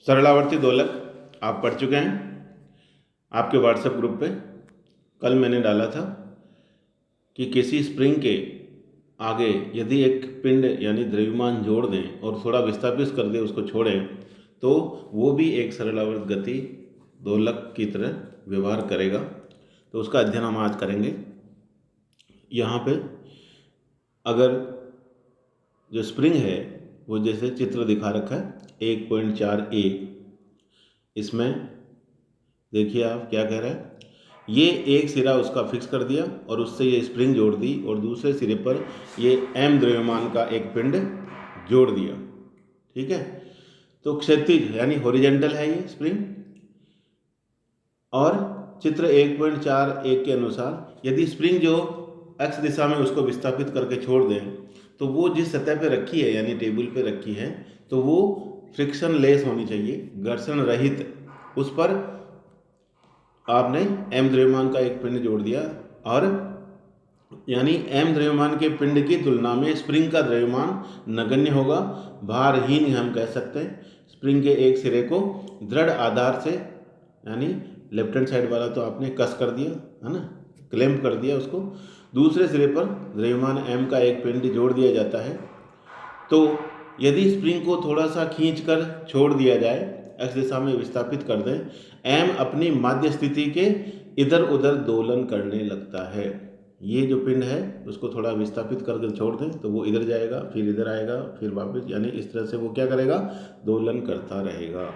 सरलावर्ती दोलक आप पढ़ चुके हैं आपके व्हाट्सएप ग्रुप पे। कल मैंने डाला था कि किसी स्प्रिंग के आगे यदि एक पिंड यानी द्रव्यमान जोड़ दें और थोड़ा विस्थापित कर दें, उसको छोड़ें, तो वो भी एक सरलावर्त गति दोलक की तरह व्यवहार करेगा। तो उसका अध्ययन हम आज करेंगे। यहाँ पे अगर जो स्प्रिंग है वो जैसे चित्र दिखा रखा है 1.4a, इसमें देखिए आप क्या कह रहा है। ये एक सिरा उसका फिक्स कर दिया और उससे ये स्प्रिंग जोड़ दी और दूसरे सिरे पर ये m द्रव्यमान का एक पिंड जोड़ दिया। ठीक है, तो क्षैतिज यानी हॉरिजेंटल है ये स्प्रिंग। और चित्र 1.4.1 के अनुसार यदि स्प्रिंग जो x दिशा में उसको विस्थापित करके छोड़ दें, तो वो जिस सतह पे रखी है यानी टेबल पे रखी है, तो वो फ्रिक्शन लेस होनी चाहिए, घर्षण रहित। उस पर आपने m द्रव्यमान का एक पिंड जोड़ दिया और यानी m द्रव्यमान के पिंड की तुलना में स्प्रिंग का द्रव्यमान नगण्य होगा, भारहीन हम कह सकते हैं। स्प्रिंग के एक सिरे को दृढ़ आधार से यानी लेफ्ट हैंड साइड वाला तो आपने कस कर दिया है ना, क्लैंप कर दिया उसको, दूसरे सिरे पर द्रव्यमान m का एक पिंड जोड़ दिया जाता है। तो यदि स्प्रिंग को थोड़ा सा खींच कर छोड़ दिया जाए, x दिशा में विस्थापित कर दें, m अपनी माध्य स्थिति के इधर उधर दोलन करने लगता है। ये जो पिंड है उसको थोड़ा विस्थापित करके छोड़ दें तो वो इधर जाएगा, फिर इधर आएगा, फिर वापस, यानी इस तरह से वो क्या करेगा, दोलन करता रहेगा।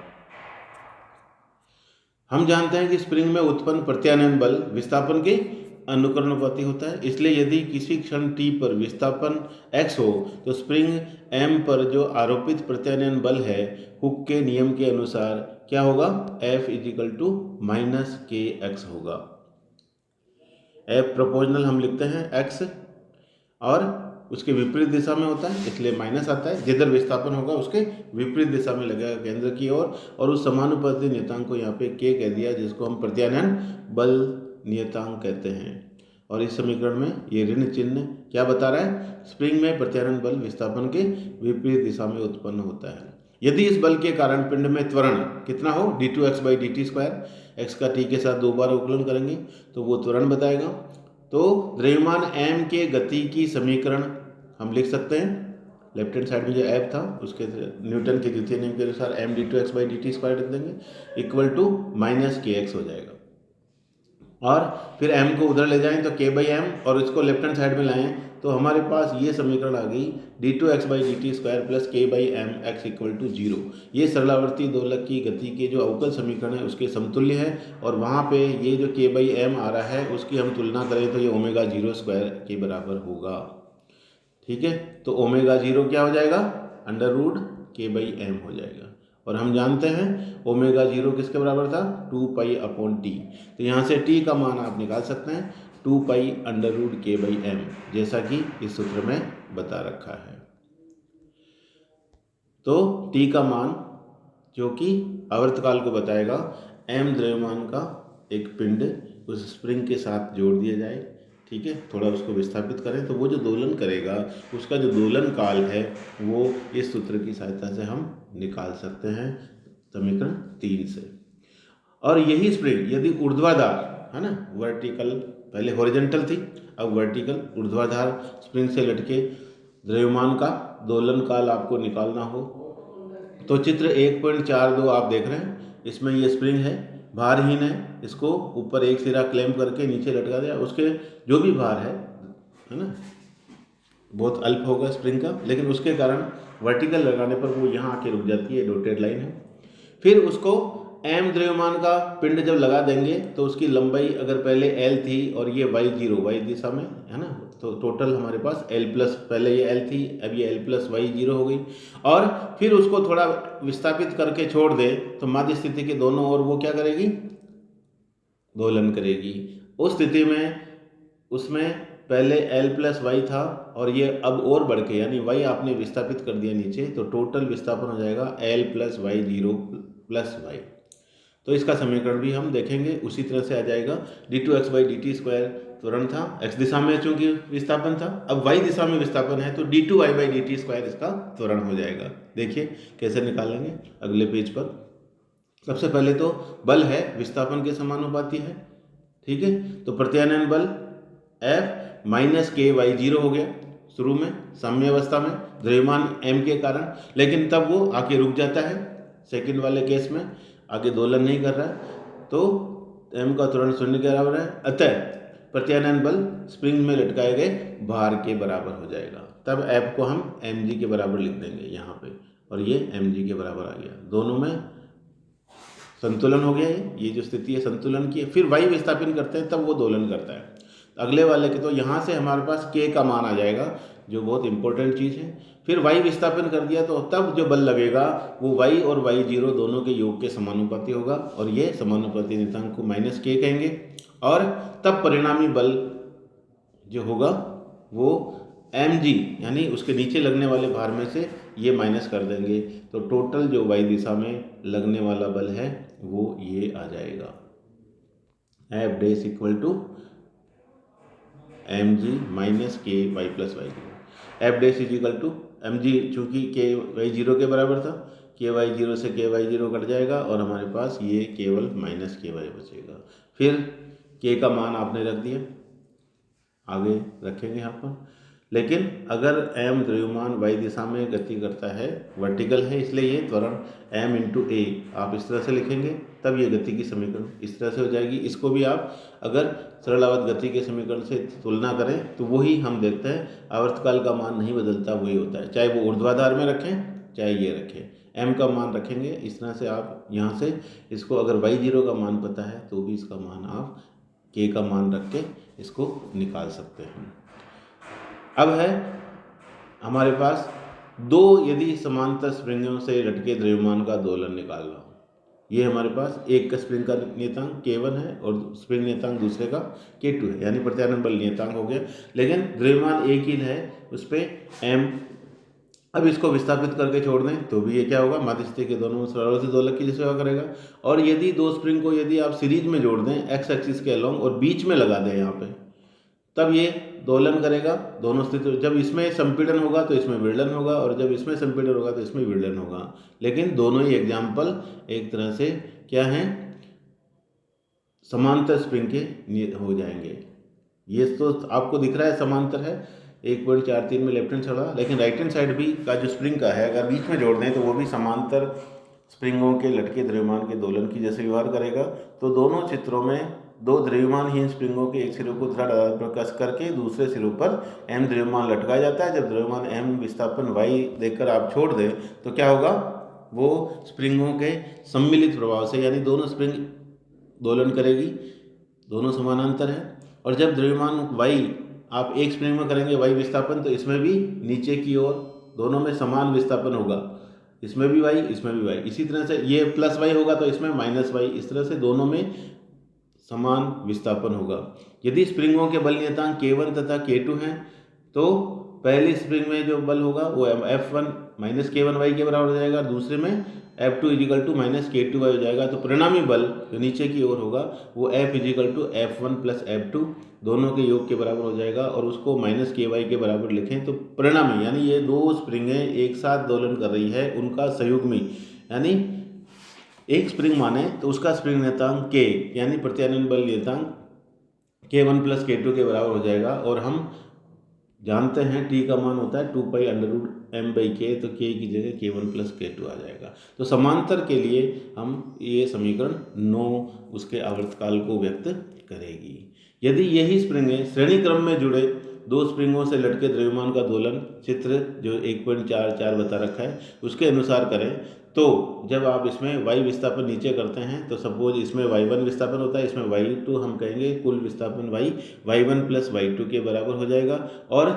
हम जानते हैं कि स्प्रिंग में उत्पन्न प्रत्यानयन बल विस्थापन के अनुकरणुपाती होता है, इसलिए यदि किसी क्षण t पर विस्थापन x हो तो स्प्रिंग m पर जो आरोपित प्रत्यानयन बल है हुक के नियम के अनुसार क्या होगा, F = -kx होगा। F प्रोपोर्शनल हम लिखते हैं x और उसके विपरीत दिशा में होता है, इसलिए माइनस आता है। जिधर विस्थापन होगा उसके विपरीत दिशा में लगेगा केंद्र की ओर, और उस समानुपाती नियतांक को यहाँ पे k कह दिया, जिसको हम प्रत्यानयन बल नियतांक कहते हैं। और इस समीकरण में ये ऋण चिन्ह क्या बता रहा है, स्प्रिंग में प्रत्यानयन बल विस्थापन के विपरीत दिशा में उत्पन्न होता है। यदि इस बल के कारण पिंड में त्वरण कितना हो, d2x/dt², x का t के साथ 2 बार अवकलन करेंगे तो वो त्वरण बताएगा। तो द्रव्यमान m के गति की समीकरण हम लिख सकते हैं, लेफ्ट हैंड साइड में जो F था उसके न्यूटन के द्वितीय नियम के अनुसार m d2x/dt² रख देंगे = -kx हो जाएगा। और फिर m को उधर ले जाएं तो k/m, और इसको लेफ्ट हैंड साइड में लाएं तो हमारे पास ये समीकरण आ गई d2x/dt² + k/m x = 0। ये सरलावर्ती दोलक की गति के जो अवकल समीकरण है उसके समतुल्य है, और वहाँ पे ये जो k/m आ रहा है उसकी हम तुलना करें तो ये ω02 के बराबर होगा। ठीक है, तो ω0 क्या हो जाएगा, √k/m हो जाएगा। और हम जानते हैं ω0 किसके बराबर था, 2π/t। तो यहाँ से t का मान आप निकाल सकते हैं 2π√k/m, जैसा कि इस सूत्र में बता रखा है। तो t का मान जो कि आवर्तकाल को बताएगा, m द्रव्यमान का एक पिंड उस स्प्रिंग के साथ जोड़ दिया जाए, ठीक है, थोड़ा उसको विस्थापित करें तो वो जो दोलन करेगा उसका जो दोलन काल है वो इस सूत्र की सहायता से हम निकाल सकते हैं, समीकरण 3 से। और यही स्प्रिंग यदि ऊर्ध्वाधर है ना, वर्टिकल, पहले हॉरिजॉन्टल थी अब वर्टिकल, ऊर्ध्वाधर स्प्रिंग से लटके द्रव्यमान का दोलन काल आपको निकालना हो तो चित्र 1.42 आप देख रहे हैं, इसमें ये स्प्रिंग है, भारहीन है, इसको ऊपर एक सिरा क्लैंप करके नीचे लटका दिया, उसके जो भी भार है ना, बहुत अल्प होगा स्प्रिंग का, लेकिन उसके कारण वर्टिकल लगाने पर वो यहाँ आके रुक जाती है, डॉटेड लाइन है। फिर उसको m द्रव्यमान का पिंड जब लगा देंगे तो उसकी लंबाई अगर पहले l थी और ये y दिशा में है ना, तो टोटल हमारे पास l+, पहले ये l थी अब ये l+y0 हो गई। और फिर उसको थोड़ा विस्थापित करके छोड़ दे तो माध्य स्थिति के दोनों ओर वो क्या करेगी, दोलन करेगी। उस स्थिति में उसमें पहले l+y था और ये अब और बढ़ के यानी y आपने विस्थापित कर दिया नीचे, तो टोटल विस्थापन हो जाएगा l+y0 + y। तो इसका समीकरण भी हम देखेंगे, उसी तरह से आ जाएगा d2x/dt² त्वरण था, x दिशा में चूंकि विस्थापन था, अब y दिशा में विस्थापन है तो d2y/dt² इसका त्वरण हो जाएगा। देखिए कैसे निकालेंगे अगले पेज पर। सबसे पहले तो बल है विस्थापन के समानुपाती है, ठीक है। तो प्रत्यानयन बल F minus k Y zero हो गया शुरू में साम्यावस्था में द्रव्यमान m के कारण, लेकिन तब वो आके रुक जाता है सेकंड वाले केस में, आगे दोलन नहीं कर रहा है, तो m का त्वरण शून्य के बराबर है। अतः प्रत्यानयन बल स्प्रिंग में लटकाए गए भार के बराबर हो जाएगा। तब F को हम mg के बराबर लिख देंगे यहाँ पे, और ये mg के बराबर आ गया। दोनों में संतुलन हो गया है, ये जो स्थिति है संतुलन की है। फिर वाई विस्थापन करते हैं तब वो दोलन करता है। अगले वाले के तो यहाँ से हमारे पास के का मान आ जाएगा, जो बहुत इंपॉर्टेंट चीज़ है। फिर वाई विस्थापन कर दिया तो तब जो बल लगेगा वो वाई और वाई जीरो दोनों के योग के समानुपाती होगा, और ये समानुपाती नियतांक को माइनस के कहेंगे। और तब परिणामी बल जो होगा वो mg यानी उसके नीचे लगने वाले भार में से ये माइनस कर देंगे, तो टोटल जो वाई दिशा में लगने वाला बल है वो ये आ जाएगा F dash equal to mg minus k y plus y zero. F dash is equal to mg, चूँकि के वाई जीरो के बराबर था, के वाई जीरो से के वाई जीरो कट जाएगा और हमारे पास ये केवल माइनस के वाई बचेगा। फिर के का मान आपने रख दिया, आगे रखेंगे यहाँ पर। लेकिन अगर m द्रव्यमान y दिशा में गति करता है, वर्टिकल है, इसलिए ये त्वरण m इंटू ए आप इस तरह से लिखेंगे, तब ये गति की समीकरण इस तरह से हो जाएगी। इसको भी आप अगर सरल आवर्त गति के समीकरण से तुलना करें तो वही हम देखते हैं, आवर्तकाल का मान नहीं बदलता, वही होता है, चाहे वो ऊर्ध्वाधर में रखें चाहे ये रखें, m का मान रखेंगे इस तरह से। आप यहाँ से इसको अगर y जीरो का मान पता है तो भी इसका मान आप k का मान रख के इसको निकाल सकते हैं। अब है हमारे पास दो यदि समांतर स्प्रिंगों से लटके द्रव्यमान का दोलन निकालना। ये हमारे पास एक का स्प्रिंग का नियतांक K1 है और स्प्रिंग नियतांक दूसरे का K2 है, यानी प्रत्यानयन बल नियतांक हो गया, लेकिन द्रव्यमान एक ही है उस पर m। अब इसको विस्थापित करके छोड़ दें तो भी ये क्या होगा, मध्यस्थिति के दोनों सरल दोलक की सेवा करेगा। और यदि दो स्प्रिंग को यदि आप सीरीज में जोड़ दें एक्स एक्सिस के अलोंग और बीच में लगा दें यहाँ पे, तब ये दोलन करेगा दोनों स्थिति। जब इसमें संपीड़न होगा तो इसमें विरलन होगा, और जब इसमें संपीड़न होगा तो इसमें विरलन होगा। लेकिन दोनों ही एग्जाम्पल एक तरह से क्या हैं, समांतर स्प्रिंग के हो जाएंगे। ये तो आपको दिख रहा है समांतर है 1.43 में लेफ्ट हैंड साइड, लेकिन राइट हैंड साइड भी का जो स्प्रिंग का है अगर बीच में जोड़ दें तो वो भी समांतर स्प्रिंगों के लटके द्रव्यमान के दोलन की जैसे व्यवहार करेगा। तो दोनों चित्रों में दो द्रव्यमानहीन स्प्रिंगों के एक सिरों को दृढ़ आधार पर कस करके दूसरे सिरों पर m द्रव्यमान लटकाया जाता है। जब द्रव्यमान m विस्थापन y देकर आप छोड़ दें तो क्या होगा, वो स्प्रिंगों के सम्मिलित प्रभाव से, यानी दोनों स्प्रिंग दोलन करेगी, दोनों समानांतर है। और जब द्रव्यमान y आप एक स्प्रिंग में करेंगे y विस्थापन, तो इसमें भी नीचे की ओर दोनों में समान विस्थापन होगा, इसमें भी y इसमें भी y। इसी तरह से ये प्लस y होगा तो इसमें माइनस y, इस तरह से दोनों में समान विस्थापन होगा। यदि स्प्रिंगों के बल नियतांक K1 तथा K2 हैं तो पहली स्प्रिंग में जो बल होगा वो F1 माइनस K1y के बराबर हो जाएगा, दूसरे में F2 is equal to minus K2y हो जाएगा। तो परिणामी बल जो नीचे की ओर होगा वो F is equal to F1 plus F2 दोनों के योग के बराबर हो जाएगा, और उसको माइनस KY के बराबर लिखें तो परिणामी यानी ये दो स्प्रिंगें एक साथ दोलन कर रही है, उनका संयुग्मी यानी एक स्प्रिंग माने तो उसका स्प्रिंग नियतांक K यानी प्रत्यानयन बल नियतांक K1 प्लस K2 के बराबर हो जाएगा। और हम जानते हैं T का मान होता है 2 पाई अंडर रूट m/k, तो K की जगह K1 प्लस K2 आ जाएगा। तो समांतर के लिए हम ये समीकरण 9 उसके आवर्तकाल को व्यक्त करेगी। यदि यही स्प्रिंगें श्रेणी क्रम में जुड़े दो स्प्रिंगों से लटके द्रव्यमान का दोलन चित्र जो 1.44 बता रखा है उसके अनुसार करें, तो जब आप इसमें y विस्थापन नीचे करते हैं तो सपोज इसमें y1 विस्थापन होता है, इसमें y2 हम कहेंगे कुल विस्थापन y1 प्लस y2 के बराबर हो जाएगा। और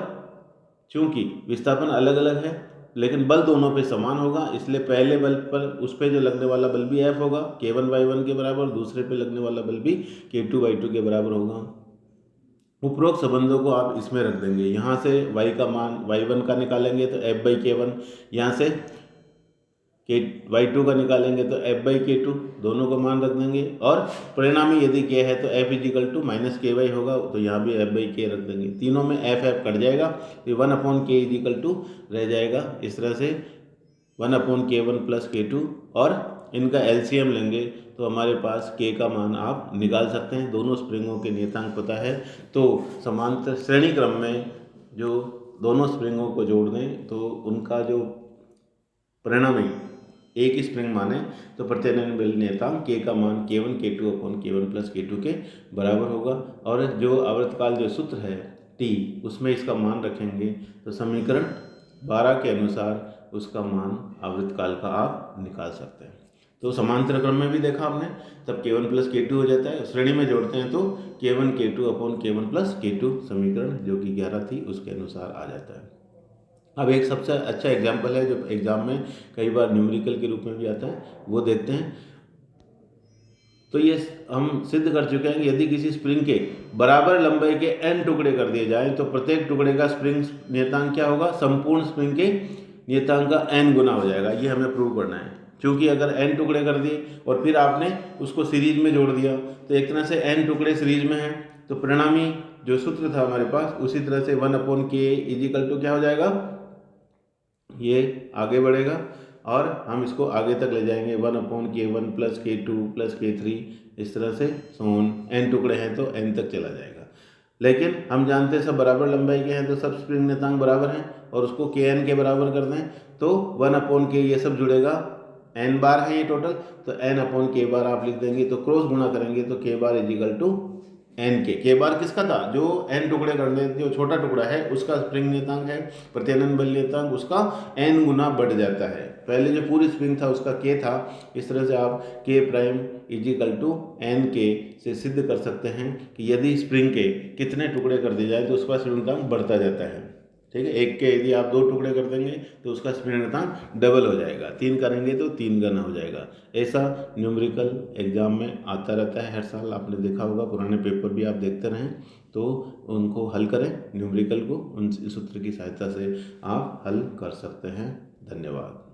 चूंकि विस्थापन अलग अलग है लेकिन बल दोनों पे समान होगा, इसलिए पहले बल पर उस पर जो लगने वाला बल भी F होगा K1y1 के बराबर, दूसरे पे लगने वाला बल भी K2y2 के बराबर होगा। उपरोक्त संबंधों को आप इसमें रख देंगे, यहाँ से y का मान y1 का निकालेंगे तो F/K1, यहाँ से y2 का निकालेंगे तो F/K2, दोनों का मान रख देंगे। और परिणामी यदि K है तो F is equal to minus KY होगा, तो यहाँ भी F/K रख देंगे, तीनों में F कट जाएगा तो 1/K इजिकल टू रह जाएगा। इस तरह से 1/K1 प्लस K2 और इनका LCM लेंगे तो हमारे पास K का मान आप निकाल सकते हैं। दोनों स्प्रिंगों के नियतांक पता है तो समांतर श्रेणी क्रम में जो दोनों स्प्रिंगों को जोड़ दें तो उनका जो परिणामी एक ही स्प्रिंग माने तो प्रत्यानयन बल नियतांक K का मान K1 K2/K1 प्लस K2 के बराबर होगा। और जो आवर्तकाल जो सूत्र है T उसमें इसका मान रखेंगे तो समीकरण 12 के अनुसार उसका मान आवर्तकाल का आप निकाल सकते हैं। तो समांतर क्रम में भी देखा आपने तब K1 प्लस K2 हो जाता है, श्रेणी में जोड़ते हैं तो K1 K2/K1 प्लस K2 समीकरण जो कि 11 थी उसके अनुसार आ जाता है। अब एक सबसे अच्छा एग्जाम्पल है जो एग्जाम में कई बार न्यूमेरिकल के रूप में भी आता है, वो देखते हैं। तो ये हम सिद्ध कर चुके हैं कि यदि किसी स्प्रिंग के बराबर लंबाई के n टुकड़े कर दिए जाएं तो प्रत्येक टुकड़े का स्प्रिंग नियतांक क्या होगा, संपूर्ण स्प्रिंग के नियतांक का n गुना हो जाएगा। ये हमें प्रूव करना है, क्योंकि अगर n टुकड़े कर दिए और फिर आपने उसको सीरीज में जोड़ दिया तो एक तरह से n टुकड़े सीरीज में हैं तो परिणामी जो सूत्र था हमारे पास उसी तरह से 1/K इजिकल टू क्या हो जाएगा, ये आगे बढ़ेगा और हम इसको आगे तक ले जाएंगे 1/K1 plus K2 plus K3 इस तरह से सोन n टुकड़े हैं तो n तक चला जाएगा। लेकिन हम जानते हैं सब बराबर लंबाई के हैं तो सब स्प्रिंग नियतांक बराबर हैं और उसको Kn के बराबर कर दें तो 1/K ये सब जुड़ेगा, n बार है ये टोटल तो n/K बार आप लिख देंगे तो क्रॉस गुणा करेंगे तो K bar is equal to n के बार किसका था, जो n टुकड़े करने जो छोटा टुकड़ा है उसका स्प्रिंग नियतांक है, प्रत्यानयन बल नियतांक उसका n गुना बढ़ जाता है। पहले जो पूरी स्प्रिंग था उसका K था, इस तरह से आप K prime is equal to n के से सिद्ध कर सकते हैं कि यदि स्प्रिंग के कितने टुकड़े कर दिए जाए तो उसका स्प्रिंग नियतांक बढ़ता जाता है। ठीक है, एक के यदि आप 2 टुकड़े कर देंगे तो उसका स्प्रिंग नियतांक डबल हो जाएगा, 3 करेंगे तो 3 गुना हो जाएगा। ऐसा न्यूमेरिकल एग्जाम में आता रहता है हर साल, आपने देखा होगा, पुराने पेपर भी आप देखते रहें तो उनको हल करें न्यूमेरिकल को, उन सूत्र की सहायता से आप हल कर सकते हैं। धन्यवाद।